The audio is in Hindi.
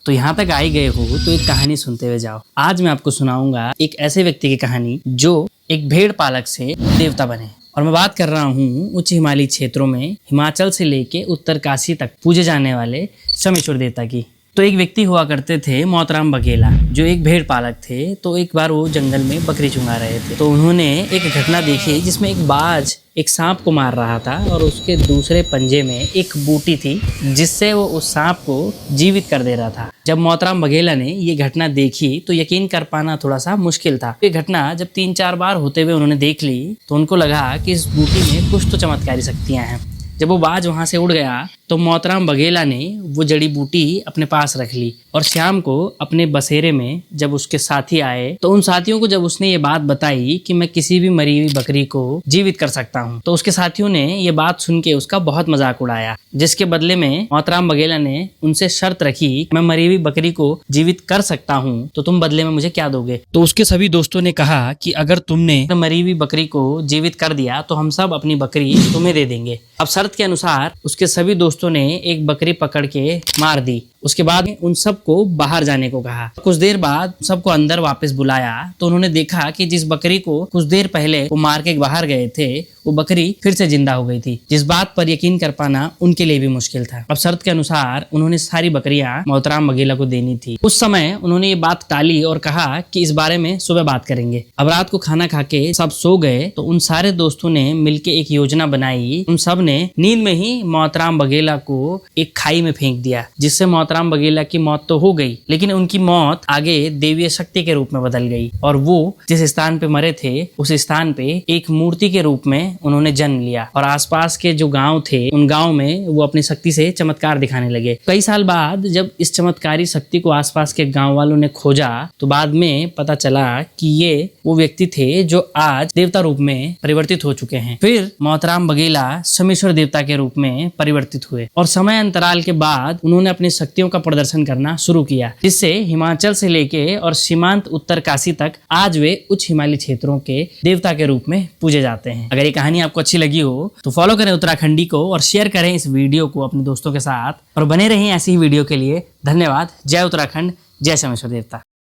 तो यहाँ तक आई गए हो तो एक कहानी सुनते हुए जाओ। आज मैं आपको सुनाऊंगा एक ऐसे व्यक्ति की कहानी जो एक भेड़ पालक से देवता बने। और मैं बात कर रहा हूँ उच्च हिमालयी क्षेत्रों में हिमाचल से लेके उत्तरकाशी तक पूजे जाने वाले शमेश्वर देवता की। तो एक व्यक्ति हुआ करते थे मोहतराम बघेला, जो एक भेड़ पालक थे। तो एक बार वो जंगल में बकरी चुंगा रहे थे, तो उन्होंने एक घटना देखी जिसमें एक बाज एक सांप को मार रहा था और उसके दूसरे पंजे में एक बूटी थी जिससे वो उस सांप को जीवित कर दे रहा था। जब मोहतराम बघेला ने ये घटना देखी तो यकीन कर पाना थोड़ा सा मुश्किल था। ये घटना जब 3-4 बार होते हुए उन्होंने देख ली तो उनको लगा कि इस बूटी में कुछ तो चमत्कारी शक्तियां हैं। जब वो बाज वहां से उड़ गया तो मोहतराम बघेला ने वो जड़ी बूटी अपने पास रख ली और शाम को अपने बसेरे में जब उसके साथी आए तो उन साथियों को जब उसने ये बात बताई कि मैं किसी भी मरी हुई बकरी को जीवित कर सकता हूँ, तो उसके साथियों ने ये बात सुन के उसका बहुत मजाक उड़ाया। जिसके बदले में मोहतराम बघेला ने उनसे शर्त रखी, मैं मरी हुई बकरी को जीवित कर सकता हूँ तो तुम बदले में मुझे क्या दोगे। तो उसके सभी दोस्तों ने कहा कि अगर तुमने मरी हुई बकरी को जीवित कर दिया तो हम सब अपनी बकरी तुम्हें दे देंगे। अब शर्त के अनुसार उसके सभी दोस्तों ने एक बकरी पकड़ के मार दी। उसके बाद उन सबको बाहर जाने को कहा। कुछ देर बाद सबको अंदर वापस बुलाया तो उन्होंने देखा कि जिस बकरी को कुछ देर पहले वो मार के बाहर गए थे वो बकरी फिर से जिंदा हो गई थी, जिस बात पर यकीन कर पाना उनके लिए भी मुश्किल था। अब शर्त के अनुसार उन्होंने सारी बकरियां मोहतराम बघेला को देनी थी। उस समय उन्होंने ये बात टाली और कहा कि इस बारे में सुबह बात करेंगे। अब रात को खाना खा के सब सो गए तो उन सारे दोस्तों ने मिलके एक योजना बनाई। उन सब ने नींद में ही मोहतराम बघेला को एक खाई में फेंक दिया, जिससे मोहतराम बघेला की मौत तो हो गई लेकिन उनकी मौत आगे देवीय शक्ति के रूप में बदल गई और वो जिस स्थान पे मरे थे उस स्थान पे एक मूर्ति के रूप में उन्होंने जन्म लिया और आसपास के जो गांव थे उन गांव में वो अपनी शक्ति से चमत्कार दिखाने लगे। कई साल बाद जब इस चमत्कारी शक्ति को आसपास के गांव वालों ने खोजा तो बाद में पता चला कि ये वो व्यक्ति थे जो आज देवता रूप में परिवर्तित हो चुके हैं। फिर मोहतराम बघेला शमेश्वर देवता के रूप में परिवर्तित हुए और समय अंतराल के बाद उन्होंने अपनी शक्तियों का प्रदर्शन करना शुरू किया, जिससे हिमाचल से लेके और सीमांत उत्तरकाशी तक आज वे उच्च हिमालयी क्षेत्रों के देवता के रूप में पूजे जाते हैं। अगर ये कहानी आपको अच्छी लगी हो तो फॉलो करें उत्तराखंडी को और शेयर करें इस वीडियो को अपने दोस्तों के साथ और बने रहें ऐसी ही वीडियो के लिए। धन्यवाद। जय उत्तराखंड, जय शमेश्वर देवता।